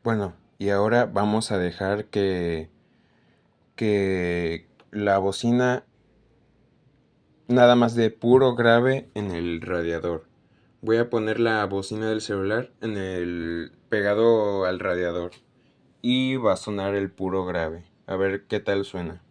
Bueno, y ahora vamos a dejar que la bocina nada más de puro grave en el radiador. Voy a poner la bocina del celular en el pegado al radiador y va a sonar el puro grave. A ver qué tal suena.